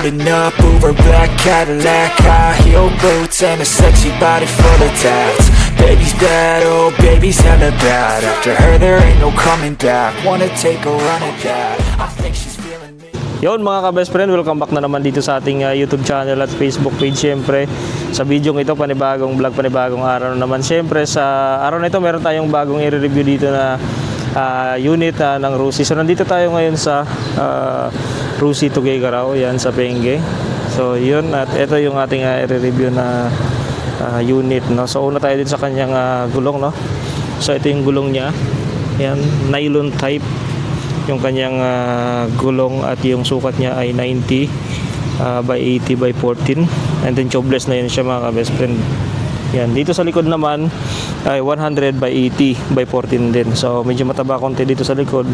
pulling up, Uber black Cadillac, high heel boots and a sexy body full of tats. Baby's bad, oh baby's hella bad. After her there ain't no coming back. Wanna take a run at that. I think she's feeling me. Yon mga ka-best friend, welcome back na naman dito sa ating YouTube channel at Facebook page. Siyempre, sa video ito, panibagong vlog, panibagong araw na naman. Siyempre, sa araw na ito, meron tayong bagong i-review dito na unit ng Rusi. So, nandito tayo ngayon sa Rusi Tuguegarao, yan sa Benguet. So, yun, at ito yung ating i-review na unit, no? So, una tayo din sa kanyang gulong, no? So, ito yung gulong niya. Yan, nylon type yung kanyang gulong at yung sukat niya ay 90 by 80 by 14 and then tubeless na yun siya mga best friend. Yan, dito sa likod naman ay 100 by 80 by 14 din, so medyo mataba konti dito sa likod.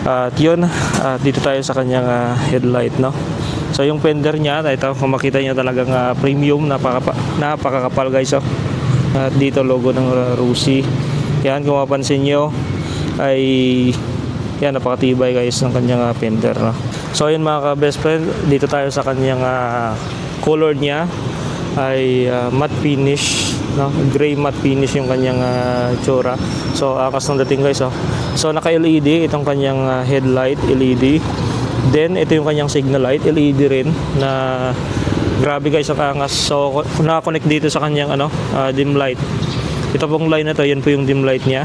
At yun, dito tayo sa kanyang headlight, no? So yung fender niya, ito kung makita nyo talagang premium, napakakapal guys, oh. At dito logo ng Rusi. Yan, kung mapansin nyo ay yan, napakatibay guys ng kanyang fender, no? So yun mga ka-best friend, dito tayo sa kanyang color niya ay matte finish, no? Gray matte finish yung kanyang tsura. So akas ng dating guys, oh. So naka LED itong kanyang headlight, LED. Then ito yung kanyang signal light, LED rin na grabe guys ang angas. So naka-connect dito sa kanyang dim light. Ito pong line na to, yan po yung dim light niya.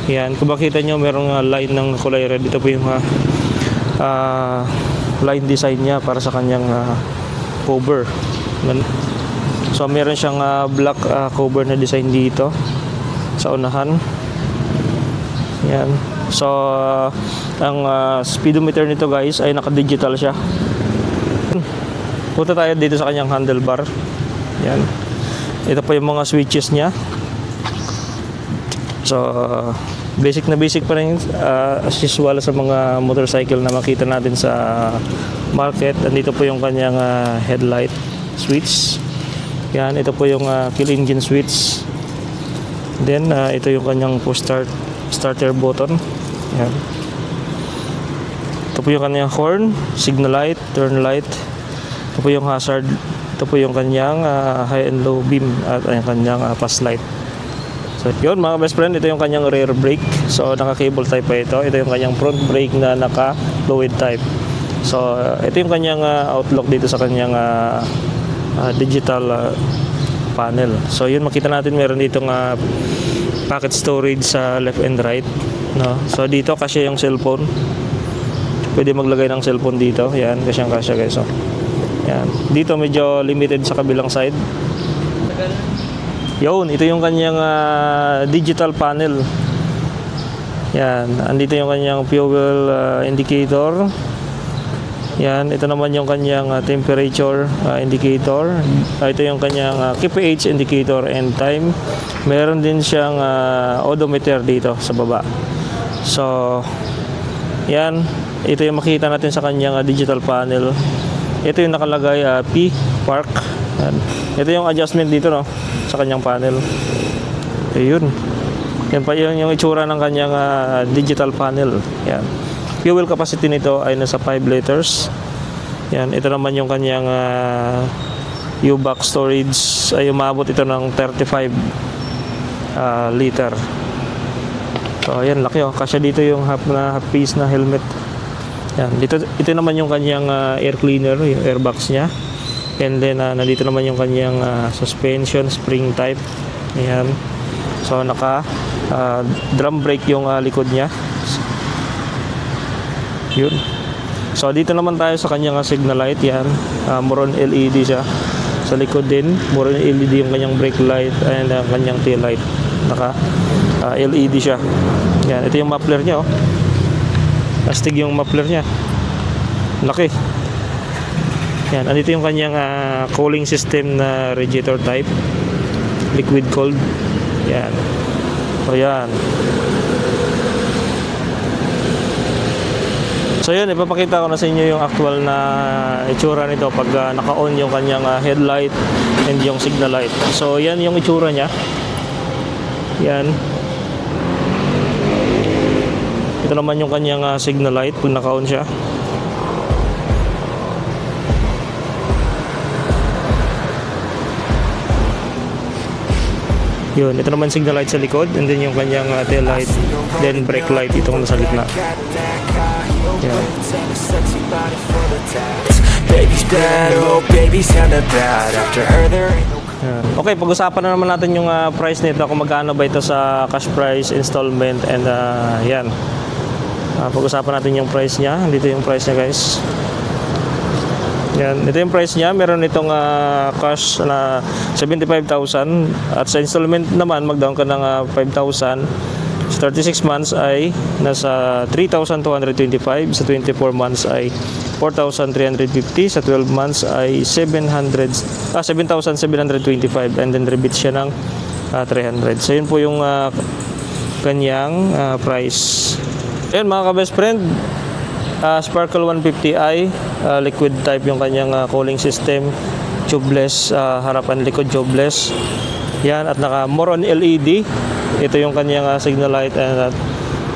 Yan, kung makita nyo merong line ng kulay red. Ito po yung line design niya para sa kanyang cover. So meron siyang black cover na design dito sa unahan. Yan. So ang speedometer nito guys ay naka-digital siya. Punta tayo dito sa kanyang handlebar. Yan. Ito po yung mga switches niya. So basic na basic pa rin as usual sa mga motorcycle na makita natin sa market. Andito po yung kanyang headlight switch. Yan, ito po yung kill engine switch. Then ito yung kanyang push starter button. Yan. Ito po yung kanyang horn, signal light, turn light. Ito po yung hazard. Ito po yung kanyang high and low beam at yung kanyang pass light. So yun mga best friend, ito yung kanyang rear brake. So naka cable type pa ito. Ito yung kanyang front brake na naka fluid type. So ito yung kanyang outlook dito sa kanyang digital panel. So yun, makita natin meron ditong packet storage sa left and right, no? So dito kasi yung cellphone. Pwede maglagay ng cellphone dito. Yan, kasyang kasya guys, oh. Yan. Dito medyo limited sa kabilang side. Yun, ito yung kanyang digital panel. Yan, andito yung kanyang fuel indicator. Yan, ito naman yung kanyang temperature indicator. Ito yung kanyang kph indicator and time. Meron din siyang odometer dito sa baba. So, yan, ito yung makita natin sa kanyang digital panel. Ito yung nakalagay P Park. Yan. Ito yung adjustment dito, no, sa kanyang panel. Ayun. Yan pa yung itsura ng kanyang digital panel. Yan. Fuel capacity nito ay nasa 5 liters. Yan. Ito naman yung kanyang U-box storage ay umabot ito ng 35 liter. So ayan, laki, oh. Kasi dito yung half piece na helmet. Yan. Ito naman yung kanyang air cleaner, yung airbox niya. And then nandito naman yung kanyang suspension spring type. Ayan. So naka drum brake yung likod niya. Yun. So dito naman tayo sa kanyang signal light. Yan, more on LED siya. Sa likod din more on LED yung kanyang brake light and kanyang tail light. Naka LED siya. Yan, ito yung muffler niya, oh. Astig yung muffler niya. Laki. Yan, andito yung kanyang cooling system na radiator type, liquid cooled. Yan. So yan. So yun, ipapakita ko na sa inyo yung actual na itsura nito pag naka-on yung kanyang headlight and yung signal light. So yan yung itsura niya. Yan. Ito naman yung kanyang signal light pag naka-on siya. Yun, ito naman signal light sa likod, and then yung kanyang tail light, then brake light itong nasa gitna. Yan. Baby's bad, oh baby's hella bad. After her there ain't no. Okay, pag-usapan na naman natin yung price nito, kung magkano ba ito sa cash price, installment, and yan. Pag-usapan natin yung price niya. Dito yung price niya, guys. Yan, ito yung price niya. Meron itong cash na 75,000 at sa installment naman mag-down ka ng 5,000. Sa 36 months ay nasa 3,225, sa 24 months ay 4,350, sa 12 months ay 7,725, and then rebate siya ng 300. So yun po yung kanyang price. Ayun mga ka-best friend, Sparkle 150i, liquid type yung kanyang cooling system, tubeless, harapan likod tubeless. Yan, at naka more on LED. Ito yung kanyang signal light and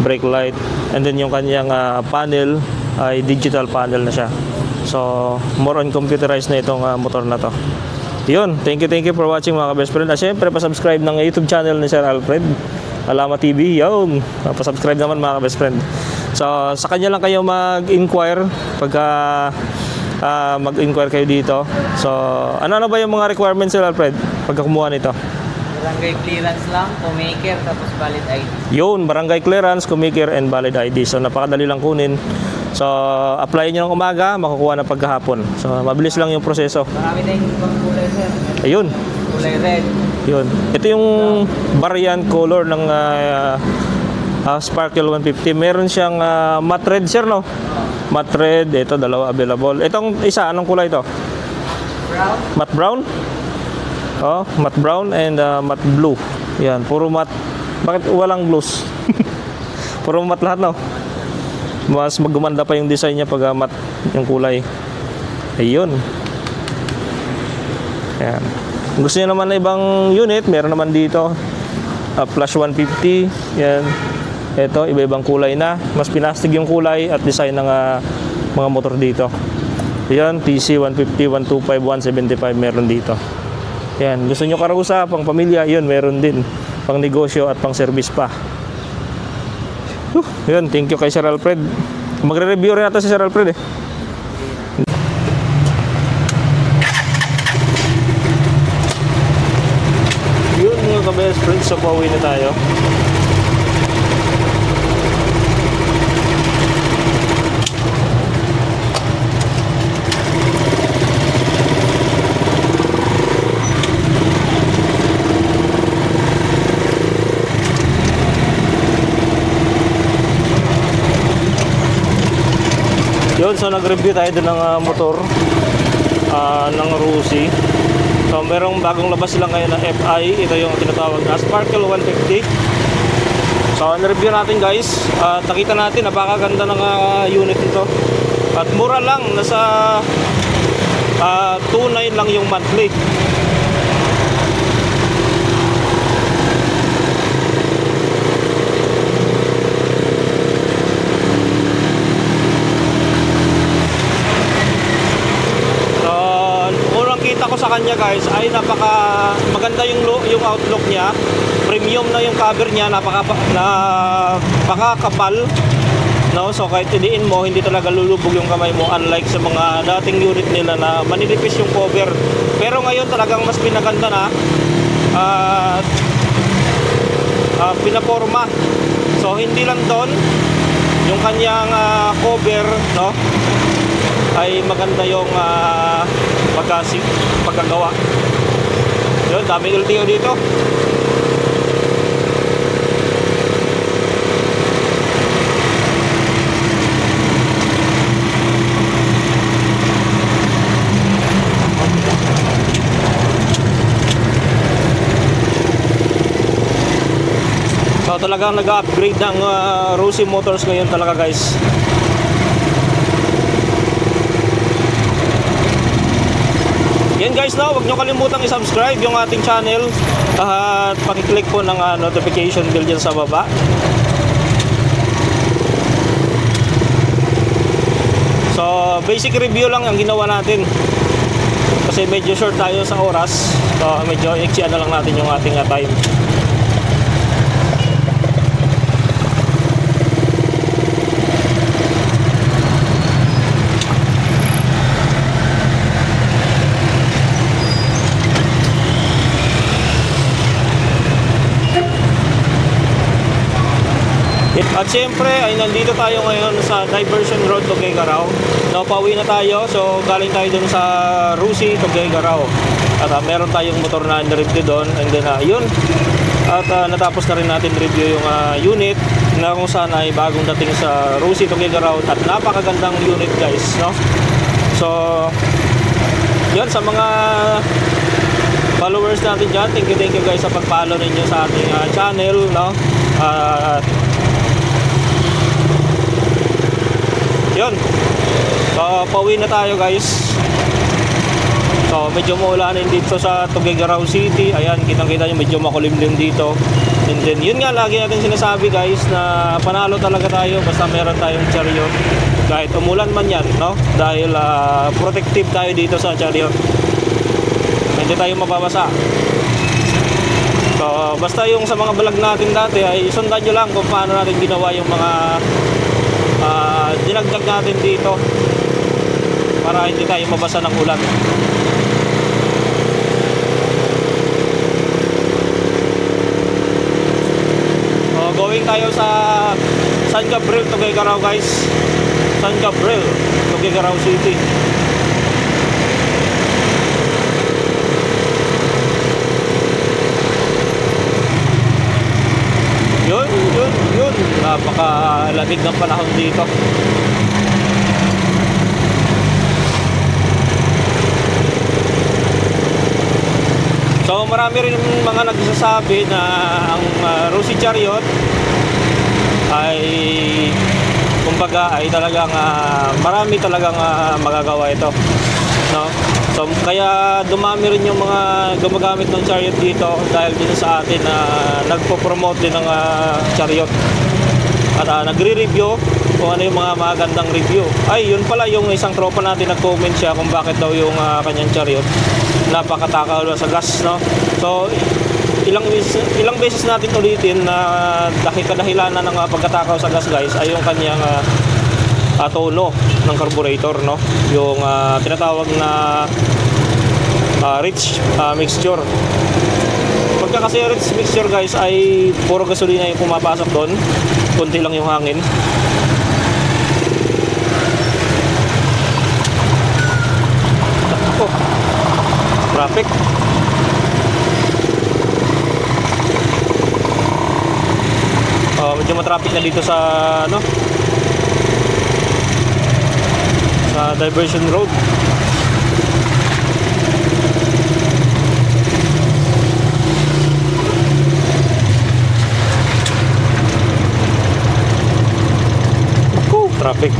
brake light, and then yung kanyang panel ay digital panel na siya. So more on computerized na itong motor na to. Yun, thank you for watching mga ka-best friend. Siyempre pa-subscribe ng YouTube channel ni Sir Alfred Alama TV. Yun, pa-subscribe naman mga ka-best friend. So sa kanya lang kayo mag-inquire pagka mag-inquire kayo dito. So ano ba yung mga requirements Sir Alfred pagka kumuha nito? Barangay clearance lang, kumaker, tapos valid ID. Yun, barangay clearance, kumaker, and valid ID. So napakadali lang kunin. So apply nyo ng umaga, makukuha na pagkahapon. So mabilis lang yung proseso. Marami na yung ibang kulay, sir. Ayun. Kulay red. Yun. Ito yung variant color ng Sparkle 150. Meron siyang matte red, sir, no? Matte red. Ito, dalawa available. Itong isa, anong kulay ito? Brown. Matte brown? Oh, matte brown and matte blue. Yan, puro matte. Bakit walang blues? Puro matte lahat, no? Mas magumanda pa yung design niya pag matte yung kulay. Ayun. Yan. Kung gusto niyo naman na ibang unit, meron naman dito. Flash 150. Yan. Ito, iba-ibang kulay na. Mas pinastig yung kulay at design ng mga motor dito. Yan, TC 150, 125, 175 meron dito. Yan, gusto nyo karusa, pang pamilya, yun, meron din. Pang negosyo at pang service pa. Yun, thank you kay Sir Alfred. Magre-review rin natin si Sir Alfred eh. Yun mga ka-best friends, so pauwi na tayo. Yun, so nag-review tayo din ng motor ng Rusi. So merong bagong labas lang ngayon na FI. Ito yung tinatawag na Sparkle 150. So na-review natin guys. Nakita natin napakaganda ng unit nito. At mura lang, nasa 2.9 lang yung monthly. Ko sa kanya guys ay napaka maganda yung outlook niya, premium na yung cover niya, napakakapal, no? So kahit idiin mo hindi talaga lulubog yung kamay mo, unlike sa mga dating unit nila na maninipis yung cover. Pero ngayon talagang mas pinaganda na pinaporma. So hindi lang doon yung kanyang cover, no? Ay maganda yung pagkagawa. Yun, daming LTO dito. So talagang nag-upgrade ng Rusi Motors ngayon talaga guys. Yan guys, no, huwag nyo kalimutang i-subscribe yung ating channel at pakiclick po ng notification bell dyan sa baba. So basic review lang ang ginawa natin kasi medyo short tayo sa oras. So medyo iksian na lang natin yung ating time. At syempre ay nandito tayo ngayon sa Diversion Road, Tuguegarao. No, pauwi na tayo. So galing tayo dun sa Rusi, Tuguegarao. At meron tayong motor na review doon. And then yun. At natapos na rin natin review yung unit na kung saan ay bagong dating sa Rusi, Tuguegarao. At napakagandang unit guys, no? So yun, sa mga followers natin dyan, thank you guys sa pag-follow ninyo sa ating channel, no? Yun. So pauwi na tayo guys. So medyo maulanin dito sa Tuguegarao City. Ayan, kitang-kita nyo medyo makulimlim dito. And then yun nga, lagi natin sinasabi guys na panalo talaga tayo basta meron tayong chariot. Kahit umulan man yan, no? Dahil protective tayo dito sa chariot. Hindi tayo mababasa. So basta yung sa mga vlog natin dati ay sundan nyo lang kung paano natin ginawa yung mga dinagdag natin dito para hindi tayo mabasa ng ulan. Going tayo sa San Gabriel, Tuguegarao guys. San Gabriel, Tuguegarao City. Yun. Napakalamig ng panahon dito. So marami rin mga nagsasabi na ang Rusi Chariot ay kumbaga ay talagang marami talagang magagawa ito, no? So kaya dumami rin yung mga gumagamit ng chariot dito dahil din sa atin na nagpo-promote din ng chariot at nagre-review kung ano yung mga magandang review. Ay, yun pala yung isang tropa natin nag-comment siya kung bakit daw yung kanyang chariot napakatakaw sa gas, no? So ilang beses natin ulitin na kadahilanan ng pagkatakaw sa gas guys ay yung kanyang tono ng carburetor, no? Yung tinatawag na rich mixture. Pagka kasi rich mixture guys ay puro gasolina yung pumapasok doon, kunti lang yung hangin. Traffic. Medyo matraffic na dito sa sa Diversion Road. Traffic.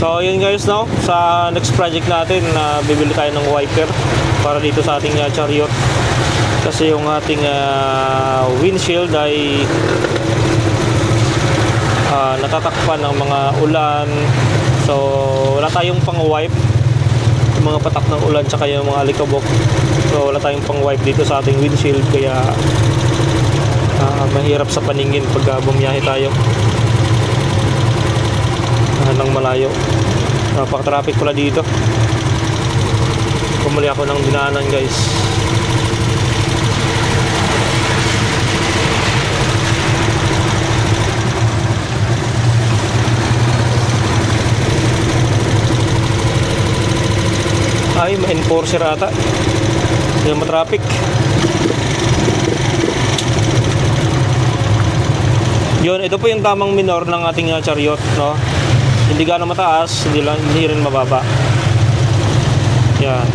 So yun guys, no, sa next project natin bibili tayo ng wiper para dito sa ating chariot kasi yung ating windshield ay natatakpan ng mga ulan. So wala tayong pang wipe yung mga patak ng ulan tsaka yung mga alikabok. So wala tayong pang wipe dito sa ating windshield kaya mahirap sa paningin pag bumiyahe tayo ng malayo. Napaka-traffic pala dito. Pumuli ako ng dinaanan guys. Ay, ma-enforcer ata. Hindi ma-traffic. Yun, ito po yung tamang minor ng ating chariot, no? Hindi gaano mataas, hindi rin mababa. Yan.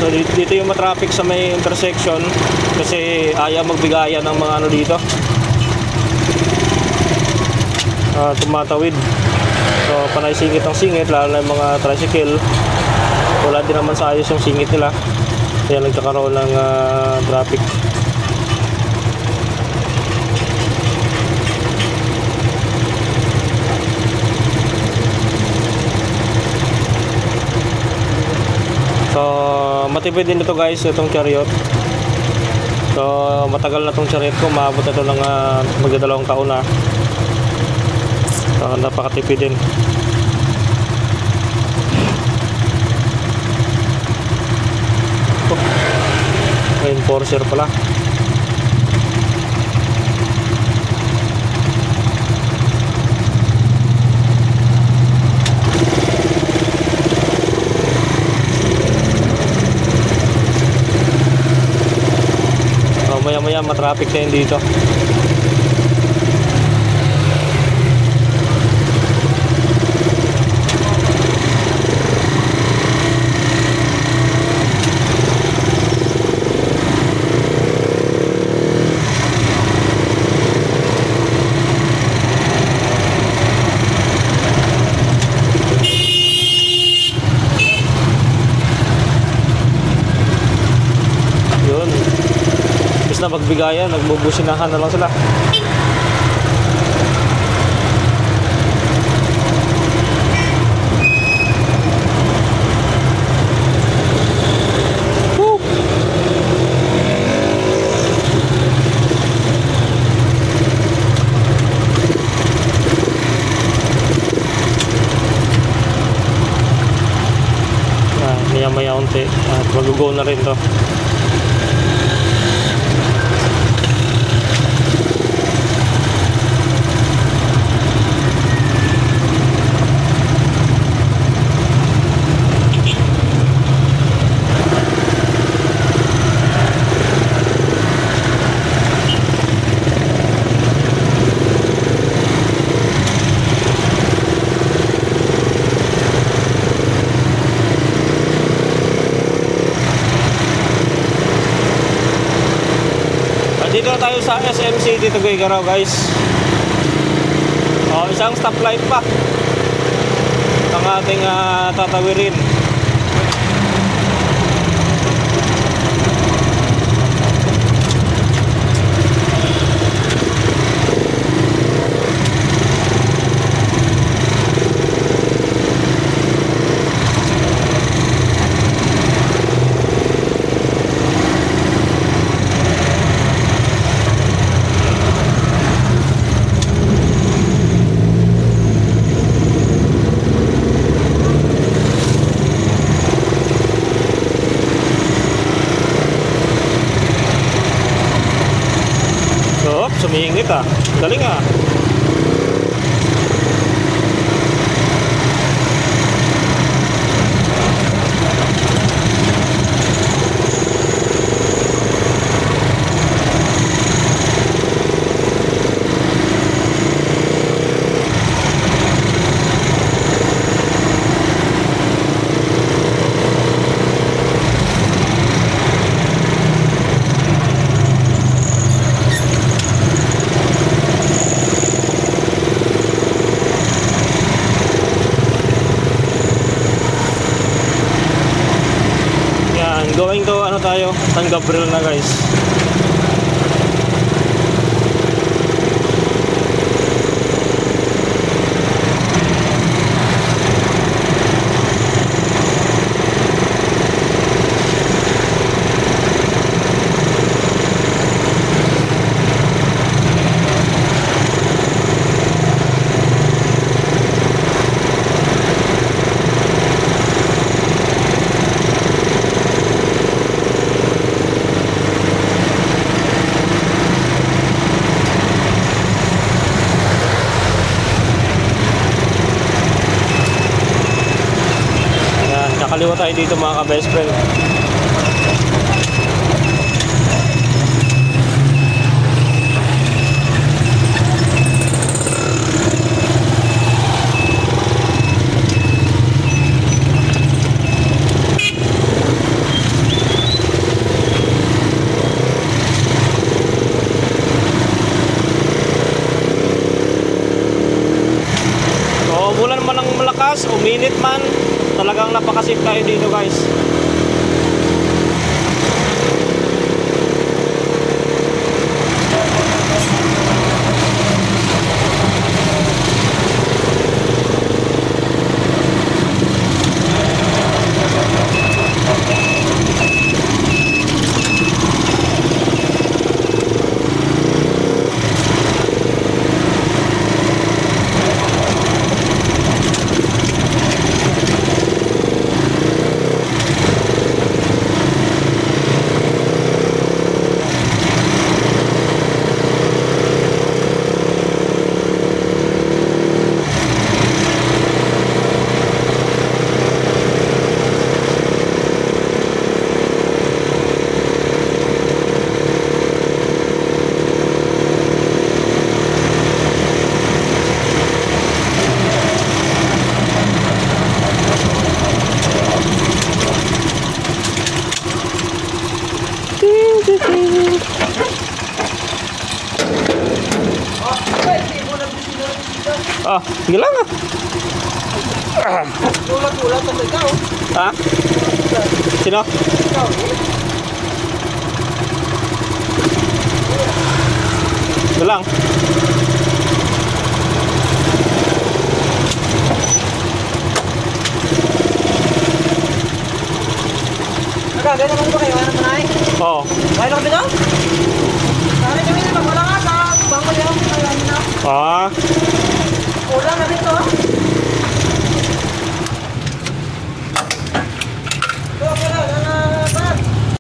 So dito yung matraffic sa may intersection kasi ayaw magbigayan ng mga dito. tumatawid. So panay singit ang singit, lalo na yung mga tricycle. Wala din naman sa ayos yung singit nila, kaya nagkakaroon ng traffic. So matipid din ito guys, itong chariot. So matagal na itong chariot ko, maabot na ito ng magdadalawang taon na. So napakatipid din. May enforcer pala. Maya-maya matraffic na yun dito. Na magbigayan, nagbubusinahan na lang sila. Woo! Maya-maya unti at mag-go na rin to. Dito na tayo sa SM City Tuguegarao guys. Isang stoplight pa ang ating tatawirin. Sumingit galing going to tayo, San Gabriel na guys. Kaliwa tayo dito mga ka-best friend. tayo dito guys. Ah, sige lang ah. Ulat-ulat ang ikaw. Ha? Sino? Ikaw. Sige lang. Nagagay naman ba kayo? Ano manay? Oo. Kaya lang bitaw? Sana kami na wala nga sa bangko niya. Kaya na. Ah.